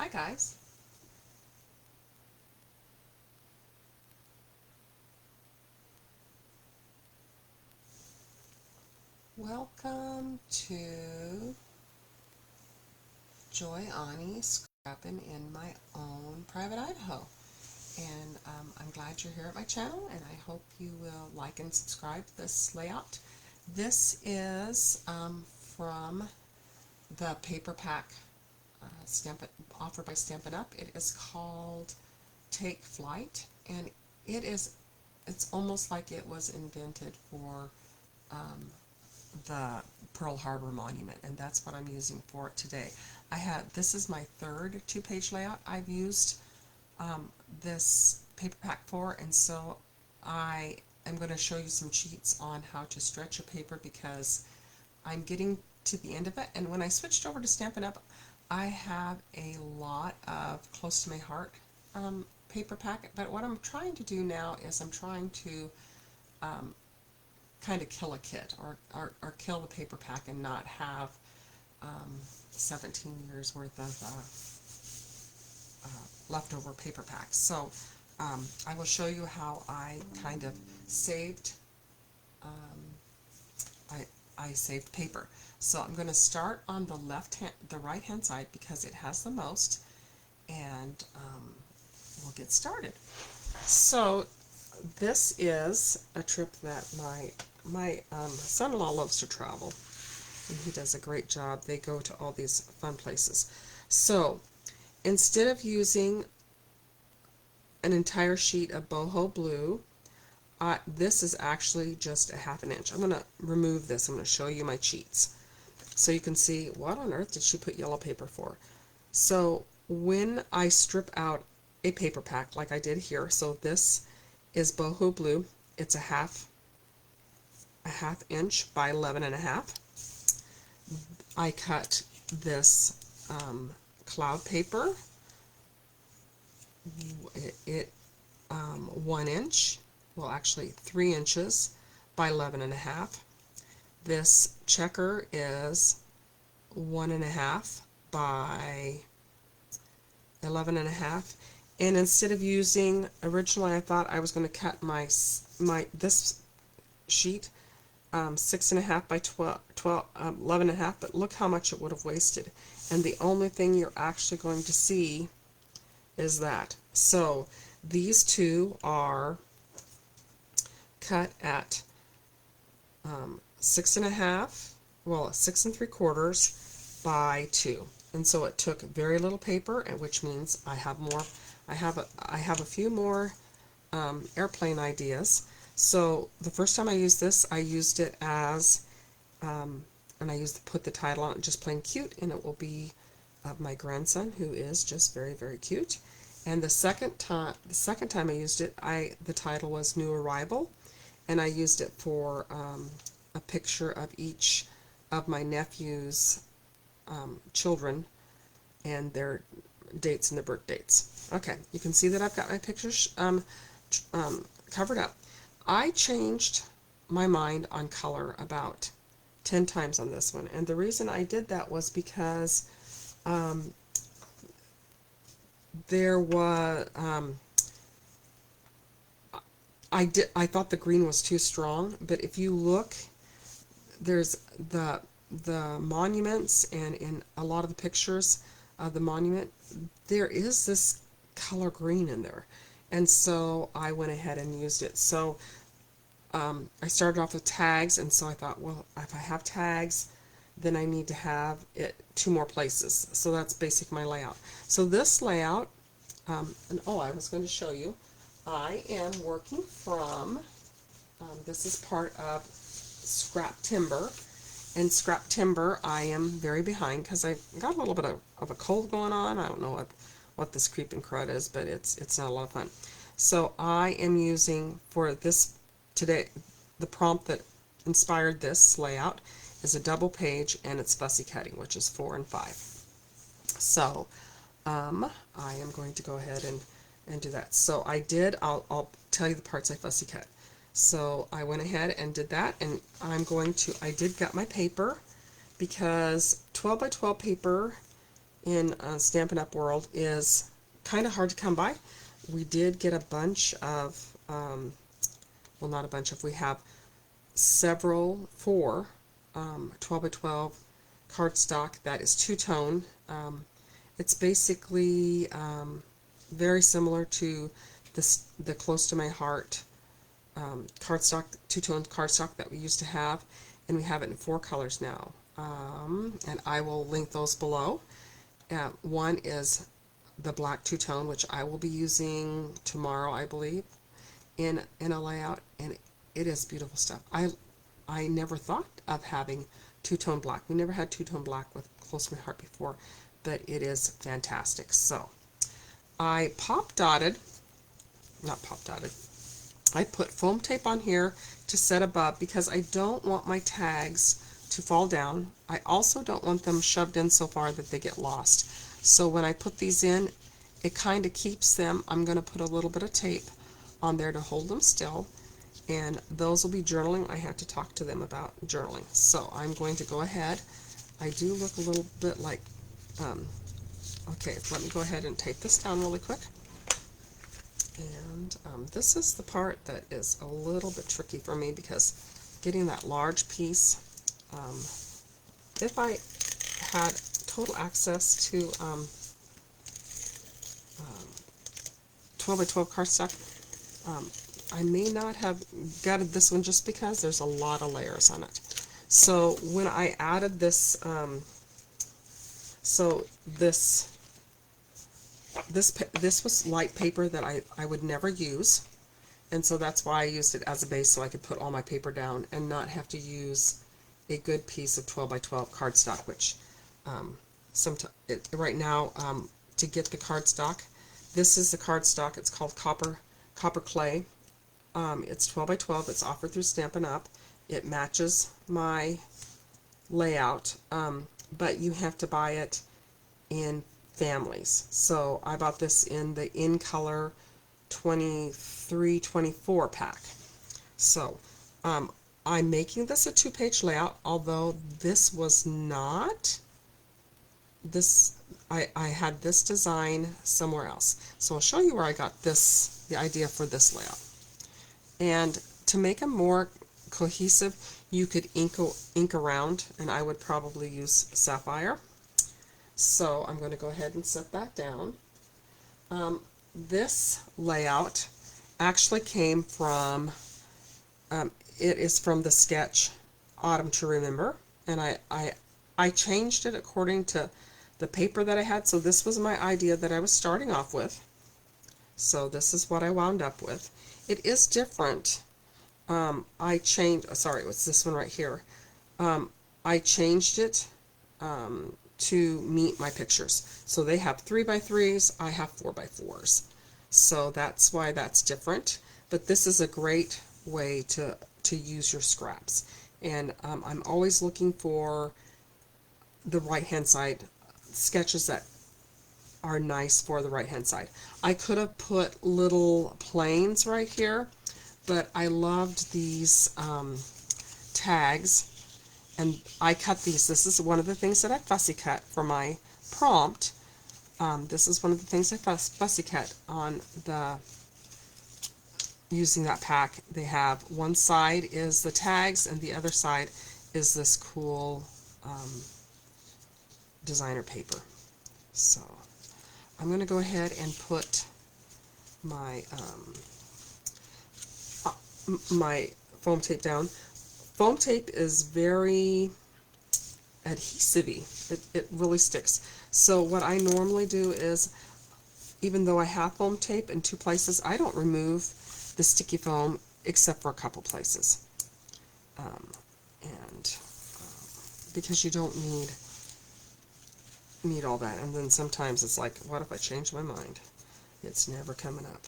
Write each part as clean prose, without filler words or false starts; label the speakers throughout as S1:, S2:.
S1: Hi guys. Welcome to Joy Ani Scrapping in My Own Private Idaho. And I'm glad you're here at my channel, and I hope you will like and subscribe to this layout. This is from the paperpack offered by Stampin' Up. It is called Take Flight, and it's almost like it was invented for the Pearl Harbor Monument, and that's what I'm using for it today. This is my third two-page layout I've used this paper pack for, and so I am going to show you some cheats on how to stretch a paper because I'm getting to the end of it. And when I switched over to Stampin' Up, I have a lot of close to my heart paper pack, but what I'm trying to do now is I'm trying to kind of kill a kit or kill the paper pack and not have 17 years worth of leftover paper packs. So I will show you how I kind of saved I saved paper. So I'm going to start on the right hand side because it has the most, and we'll get started. So this is a trip that my son-in-law loves to travel, and he does a great job. They go to all these fun places. So instead of using an entire sheet of boho blue, this is actually just a ½ inch. I'm going to remove this. I'm going to show you my cheats so you can see what on earth did she put yellow paper for. So when I strip out a paper pack like I did here, so this is boho blue. It's a half inch by 11.5. I cut this cloud paper. It 1 inch, well actually 3 inches by 11.5. This checker is 1.5 by 11.5. And instead of using, originally I thought I was going to cut this sheet 6.5 by 11.5, but look how much it would have wasted. And the only thing you're actually going to see is that. So these two are cut at 6.5, well 6 3/4 by 2, and so it took very little paper, and which means I have more. I have a few more airplane ideas. So the first time I used this, I used it as and I put the title on it, just plain cute, and it will be of my grandson, who is just very, very cute. And the second time I used it, the title was New Arrival, and I used it for a picture of each of my nephew's children and their dates and their birth dates. Okay, you can see that I've got my pictures covered up. I changed my mind on color about 10 times on this one, and the reason I did that was because there was I thought the green was too strong, but if you look, there's the monuments, and in a lot of the pictures of the monument, there is this color green in there, and so I went ahead and used it. So I started off with tags, and so I thought, well, if I have tags, then I need to have it 2 more places. So that's basically my layout. So this layout, and I was going to show you, I am working from, this is part of Scrap Timber, and Scrap Timber I am very behind because I've got a little bit of a cold going on. I don't know what this creeping crud is, but it's not a lot of fun. So I am using for this today, the prompt that inspired this layout is a double page, and it's fussy cutting, which is 4 and 5. So I am going to go ahead and do that. So I'll tell you the parts I fussy cut. So I went ahead and did that, and I did gut my paper because 12 by 12 paper in Stampin' Up! World is kind of hard to come by. We did get a bunch of, well, not a bunch of, we have four 12 by 12 cardstock that is two-tone. It's basically very similar to the Close to My Heart cardstock, two-tone cardstock that we used to have, and we have it in 4 colors now. And I will link those below. One is the black two-tone, which I will be using tomorrow, I believe, in a layout, and it is beautiful stuff. I never thought of having two-tone black. We never had two-tone black with Close to My Heart before, but it is fantastic. So I I put foam tape on here to set above because I don't want my tags to fall down. I also don't want them shoved in so far that they get lost. So when I put these in, it kind of keeps them. I'm going to put a little bit of tape on there to hold them still, and those will be journaling. I have to talk to them about journaling. So I'm going to go ahead. I do look a little bit like, okay, let me go ahead and tape this down really quick. And this is the part that is a little bit tricky for me because getting that large piece, if I had total access to 12 by 12 cardstock, I may not have gutted this one just because there's a lot of layers on it. So when I added this, this was light paper that I would never use, and so that's why I used it as a base so I could put all my paper down and not have to use a good piece of 12 by 12 cardstock, which right now to get the cardstock, this is the cardstock. It's called copper clay. It's 12 by 12. It's offered through Stampin' Up. It matches my layout, but you have to buy it in families. So I bought this in the In Color 23-24 pack. So I'm making this a 2-page layout, although this was not this. I had this design somewhere else. So I'll show you where I got the idea for this layout. And to make them more cohesive, you could ink around, and I would probably use sapphire. So I'm going to go ahead and set that down. This layout actually came from, it is from the sketch Autumn to Remember, and I changed it according to the paper that I had. So this was my idea that I was starting off with. So this is what I wound up with. It is different. I changed, sorry, it was this one right here. I changed it to meet my pictures. So they have 3x3s, I have 4x4s. So that's why that's different. But this is a great way to use your scraps. And I'm always looking for the right hand side sketches that are nice for the right hand side. I could have put little planes right here, but I loved these tags, and I cut these. This is one of the things that I fussy cut for my prompt. This is one of the things I fussy cut on using that pack. They have one side is the tags and the other side is this cool designer paper. So I'm going to go ahead and put my my foam tape down. Foam tape is very adhesive-y. It really sticks. So what I normally do is, even though I have foam tape in 2 places, I don't remove the sticky foam except for a couple places. Because you don't need all that. And then sometimes it's like, what if I change my mind? It's never coming up.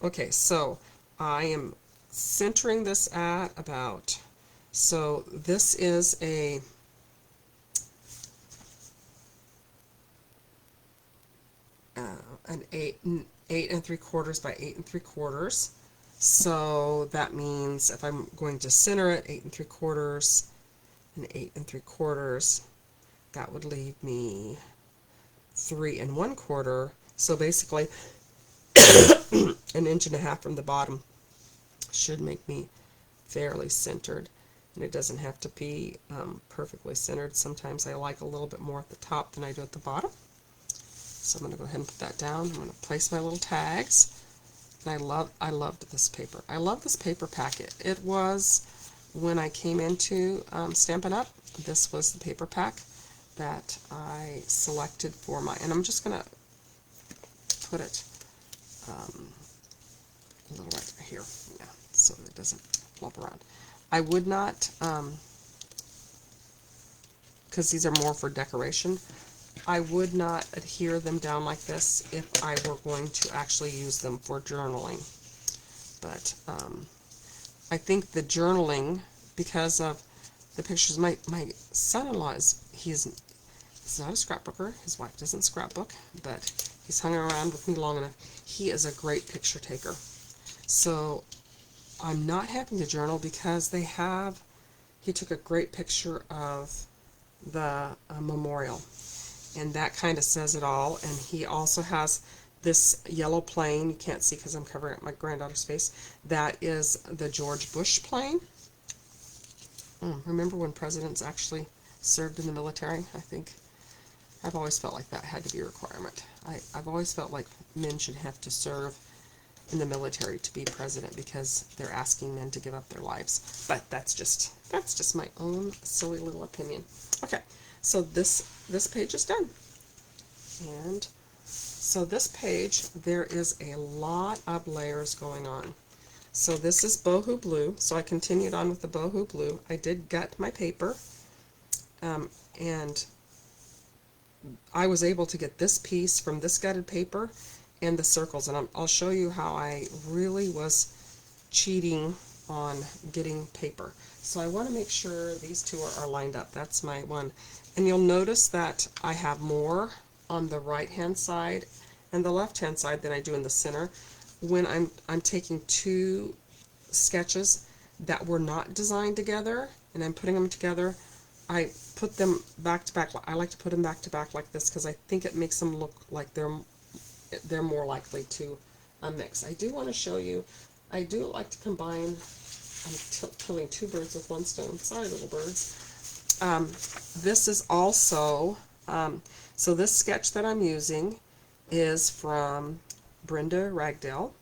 S1: Okay, so I am centering this at about, so this is an 8 3/4 by 8 3/4. So that means if I'm going to center it, 8 3/4 and 8 3/4, that would leave me 3 1/4. So basically, 1.5 inches from the bottom should make me fairly centered. And it doesn't have to be perfectly centered. Sometimes I like a little bit more at the top than I do at the bottom. So I'm going to go ahead and put that down. I'm going to place my little tags. And I loved this paper. I love this paper packet. It was, when I came into Stampin' Up, this was the paper pack that I selected for my, and I'm just going to put it a little right here, yeah, so it doesn't flop around. I would not, because these are more for decoration, I would not adhere them down like this if I were going to actually use them for journaling. But I think the journaling, because of the pictures, my son-in-law he's not a scrapbooker. His wife doesn't scrapbook, but he's hung around with me long enough. He is a great picture taker. So I'm not having to journal because he took a great picture of the memorial, and that kind of says it all. And he also has this yellow plane. You can't see because I'm covering up my granddaughter's face. That is the George Bush plane. Remember when presidents actually served in the military? I think I've always felt like that had to be a requirement. I've always felt like men should have to serve in the military to be president because they're asking men to give up their lives. But that's just my own silly little opinion. Okay, so this page is done. And so this page, there is a lot of layers going on. So this is Boho blue, so I continued on with the Boho blue. I did gut my paper, and I was able to get this piece from this gutted paper and the circles, and I'll show you how I really was cheating on getting paper. So I want to make sure these two are lined up. That's my one. And you'll notice that I have more on the right hand side and the left hand side than I do in the center. When I'm taking two sketches that were not designed together and I'm putting them together, I put them back to back. I like to put them back to back like this because I think it makes them look like they're more likely to mix. I do want to show you, I do like to combine, I'm killing two birds with one stone. Sorry, little birds. This is also, so this sketch that I'm using is from Brenda Ragsdale,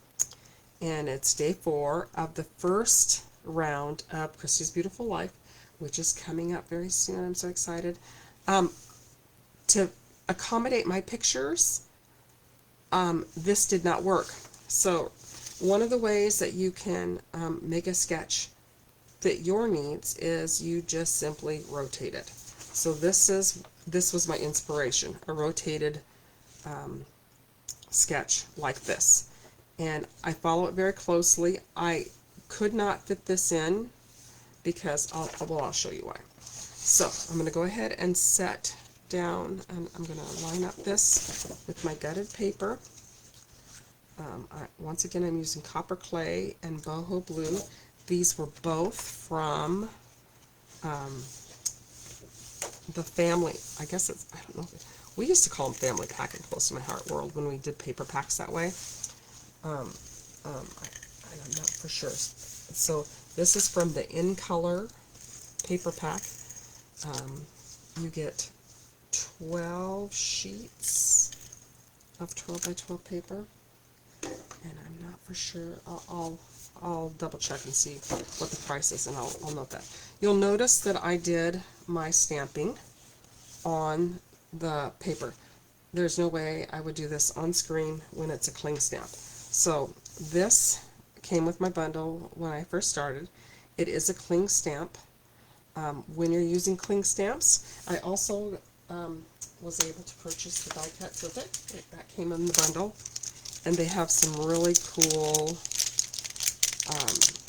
S1: and it's day 4 of the first round of Christy's Beautiful Life, which is coming up very soon. I'm so excited. To accommodate my pictures, this did not work. So one of the ways that you can make a sketch fit your needs is you just simply rotate it. So this was my inspiration, a rotated sketch like this, and I follow it very closely. I could not fit this in because I'll show you why. So I'm going to go ahead and set down, and I'm going to line up this with my gutted paper. Once again, I'm using copper clay and boho blue. These were both from the family, I guess it's, I don't know, we used to call them family pack in Close to My Heart World when we did paper packs that way. I'm not for sure. So this is from the In Color paper pack. You get 12 sheets of 12 by 12 paper, and I'm not for sure. I'll double check and see what the price is, and I'll note that. You'll notice that I did my stamping on the paper. There's no way I would do this on screen when it's a cling stamp. So this came with my bundle when I first started. It is a cling stamp. When you're using cling stamps, I also was able to purchase the die cuts with it. That came in the bundle, and they have some really cool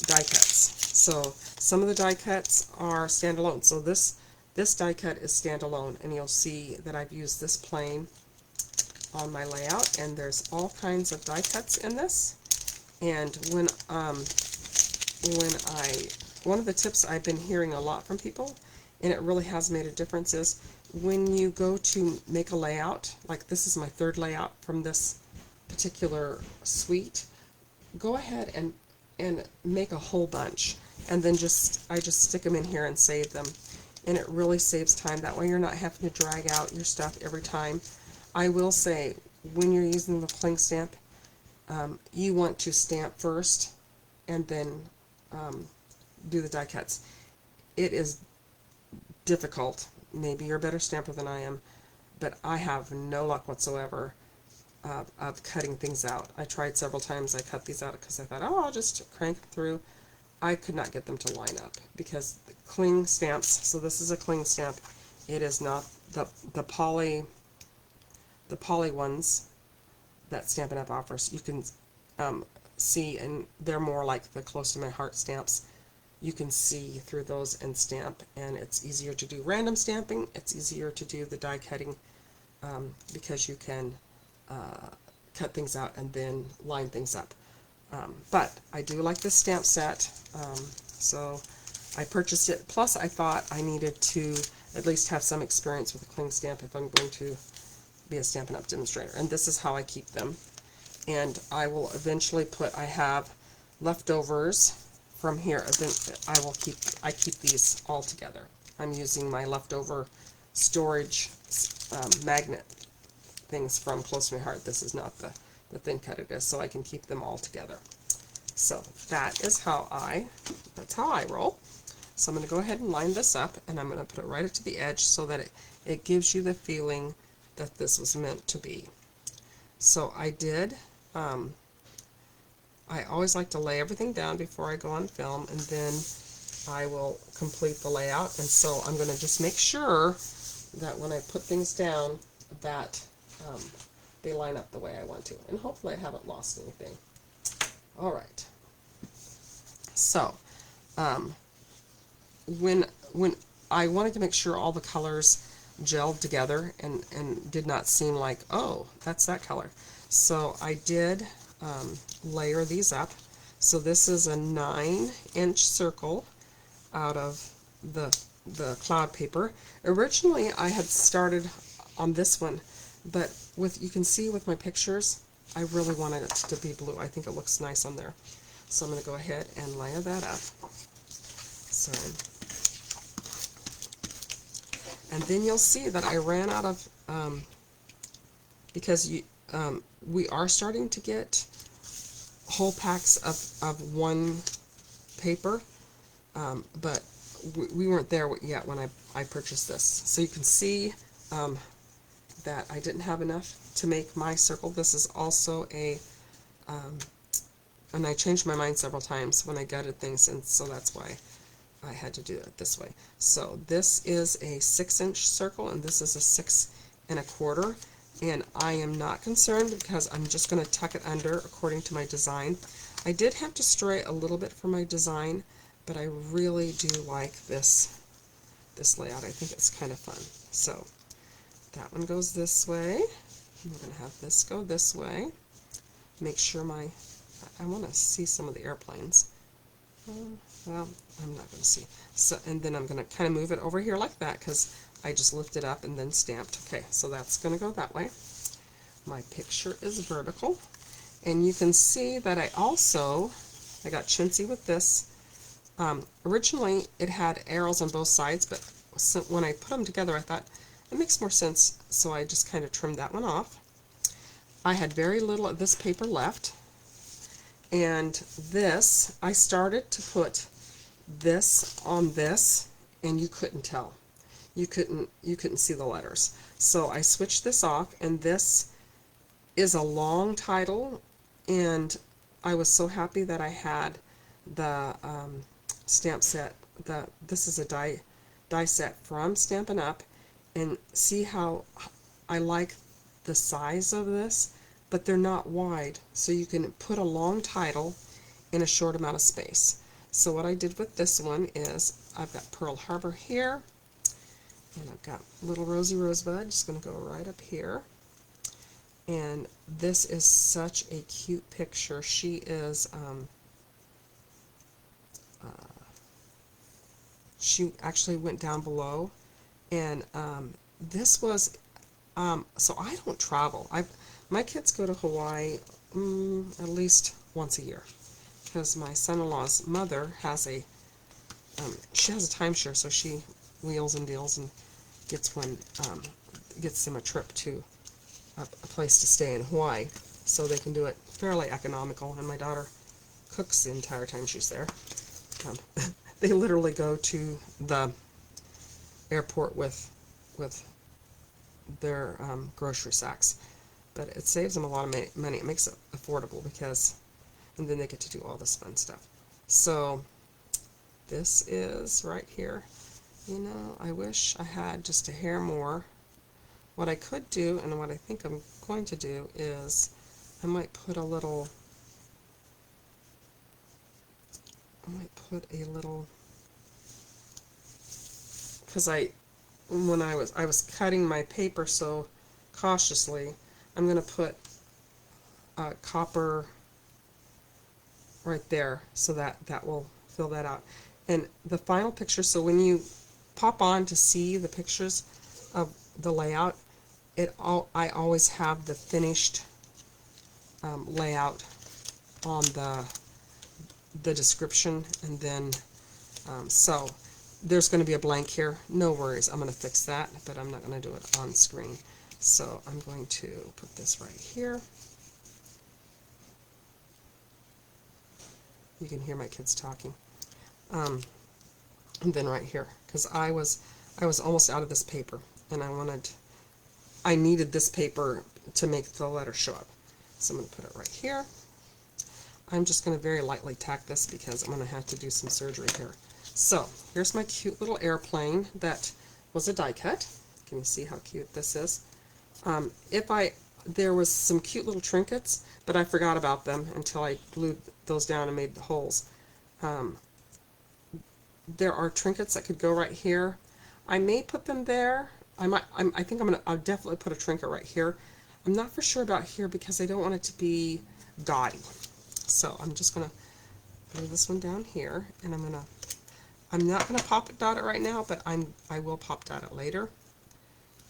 S1: die cuts. So some of the die cuts are standalone. So this die cut is standalone, and you'll see that I've used this plane on my layout, and there's all kinds of die cuts in this. And one of the tips I've been hearing a lot from people, and it really has made a difference, is when you go to make a layout, like this is my third layout from this particular suite, go ahead and make a whole bunch, and then I just stick them in here and save them, and it really saves time. That way you're not having to drag out your stuff every time. I will say, when you're using the cling stamp, you want to stamp first and then do the die cuts. It is difficult. Maybe you're a better stamper than I am, but I have no luck whatsoever of cutting things out. I tried several times. I cut these out because I thought, oh, I'll just crank them through. I could not get them to line up because the cling stamps, so this is a cling stamp. It is not the poly ones that Stampin' Up offers. You can see, and they're more like the Close to My Heart stamps. You can see through those and stamp, and it's easier to do random stamping. It's easier to do the die cutting because you can cut things out and then line things up. But I do like this stamp set, so I purchased it. Plus I thought I needed to at least have some experience with a cling stamp if I'm going to be a Stampin' Up demonstrator. And this is how I keep them. And I will eventually I have leftovers from here. I keep these all together. I'm using my leftover storage magnet things from Close to My Heart. This is not the thin cut it is, so I can keep them all together. So that's how I roll. So I'm going to go ahead and line this up, and I'm going to put it right up to the edge so that it gives you the feeling that this was meant to be. So I did, I always like to lay everything down before I go on film, and then I will complete the layout. And so I'm going to just make sure that when I put things down that they line up the way I want to. And hopefully I haven't lost anything. Alright. So, when I wanted to make sure all the colors gelled together and did not seem like, oh, that's that color. So I did layer these up. So this is a 9-inch circle out of the cloud paper. Originally I had started on this one, but you can see with my pictures, I really wanted it to be blue. I think it looks nice on there. So I'm going to go ahead and layer that up. So, and then you'll see that I ran out of, because we are starting to get whole packs of one paper, but we weren't there yet when I purchased this. So you can see that I didn't have enough to make my circle. This is also and I changed my mind several times when I gutted things, and so that's why I had to do it this way. So this is a 6-inch circle, and this is a 6 1/4, and I am not concerned because I'm just going to tuck it under according to my design. I did have to stray a little bit for my design, but I really do like this layout. I think it's kind of fun. So that one goes this way. We're going to have this go this way. Make sure I want to see some of the airplanes. Well, I'm not going to see. So, and then I'm going to kind of move it over here like that because I just lifted up and then stamped. Okay, so that's going to go that way. My picture is vertical. And you can see that I got chintzy with this. Originally, it had arrows on both sides, but when I put them together, I thought, it makes more sense, so I just kind of trimmed that one off. I had very little of this paper left, and this, I started to put this on this, and you couldn't tell. You couldn't see the letters. So I switched this off, and this is a long title, and I was so happy that I had the stamp set. This is a die set from Stampin' Up. And see how I like the size of this, but they're not wide, so you can put a long title in a short amount of space. So what I did with this one is I've got Pearl Harbor here, and I've got Little Rosie Rosebud, just going to go right up here. And this is such a cute picture. She is, she actually went down below, and this was, so I don't travel. My kids go to Hawaii at least once a year because my son-in-law's mother has she has a timeshare, so she wheels and deals and gets them a trip to a place to stay in Hawaii, so they can do it fairly economical. And my daughter cooks the entire time she's there. They literally go to the airport with their grocery sacks, but it saves them a lot of money. It makes it affordable and then they get to do all this fun stuff. So this is right here. You know, I wish I had just a hair more. What I could do, and what I think I'm going to do, is I might put a little, because when I was cutting my paper so cautiously, I'm going to put copper right there, so that will fill that out. And the final picture, so when you pop on to see the pictures of the layout, I always have the finished layout on the description, and then so there's going to be a blank here. No worries, I'm going to fix that, but I'm not going to do it on screen. So I'm going to put this right here. You can hear my kids talking. And then right here, because I was almost out of this paper, and I needed this paper to make the letter show up. So I'm going to put it right here. I'm just going to very lightly tack this because I'm going to have to do some surgery here. So here's my cute little airplane that was a die cut. Can you see how cute this is? There was some cute little trinkets, but I forgot about them until I glued those down and made the holes. There are trinkets that could go right here. I may put them there. I think I'll definitely put a trinket right here. I'm not for sure about here because I don't want it to be gaudy. So I'm just gonna glue this one down here, and I'm not gonna pop dot it right now, but I will pop dot it later.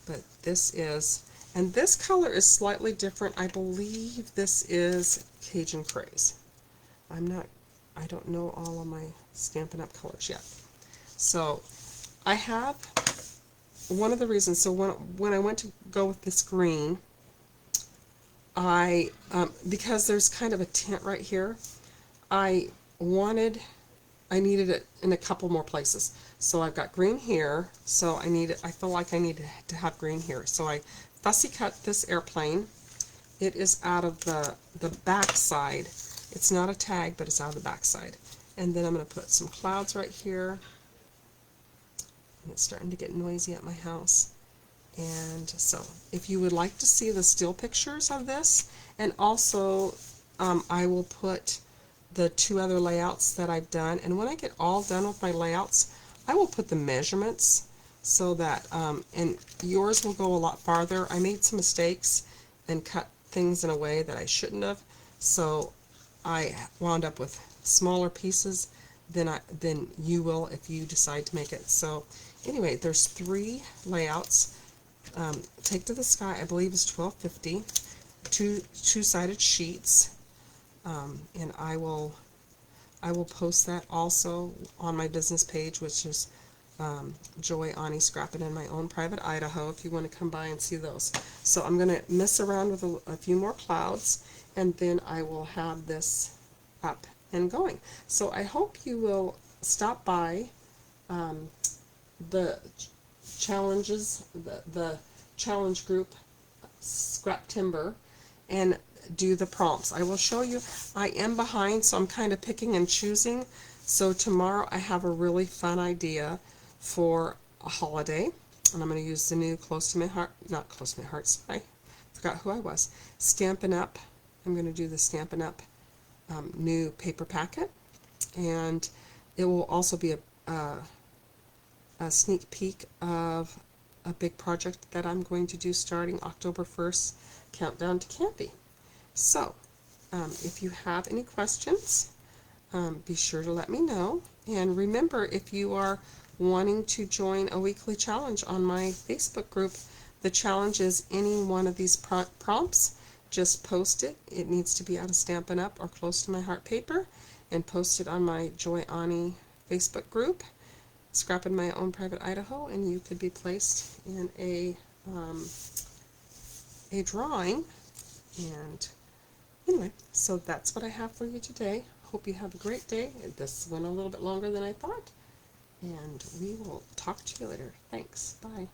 S1: But this is, and this color is slightly different. I believe this is Cajun Craze. I don't know all of my Stampin' Up colors yet. So I have one of the reasons, so when I went to go with this green, because there's kind of a tint right here, I needed it in a couple more places. So I've got green here, so I feel like I need to have green here. So I fussy cut this airplane. It is out of the back side. It's not a tag, but it's out of the back side. And then I'm going to put some clouds right here. And it's starting to get noisy at my house. And so if you would like to see the still pictures of this, and also I will put the two other layouts that I've done, and when I get all done with my layouts, I will put the measurements so that, and yours will go a lot farther. I made some mistakes and cut things in a way that I shouldn't have, so I wound up with smaller pieces than you will if you decide to make it. So anyway, there's 3 layouts. Take to the Sky, I believe, is $12.50. Two-sided sheets, and I will post that also on my business page, which is Joy Ani Scrappin' in My Own Private Idaho, if you want to come by and see those. So I'm going to mess around with a few more clouds, and then I will have this up and going. So I hope you will stop by the challenges, the challenge group Scrap Timber, and do the prompts. I will show you. I am behind, so I'm kind of picking and choosing. So tomorrow I have a really fun idea for a holiday, and I'm going to use the new Close to My Heart, not Close to My Heart, sorry, forgot who I was, Stampin' Up. I'm going to do the Stampin' Up new paper packet, and it will also be a sneak peek of a big project that I'm going to do starting October 1st, Countdown to Campy. So, if you have any questions, be sure to let me know. And remember, if you are wanting to join a weekly challenge on my Facebook group, the challenge is any one of these prompts. Just post it. It needs to be out of Stampin' Up or close to my heart paper, and post it on my Joy Ani Facebook group, Scrapping My Own Private Idaho, and you could be placed in a drawing. And anyway, so that's what I have for you today. Hope you have a great day. This went a little bit longer than I thought, and we will talk to you later. Thanks. Bye.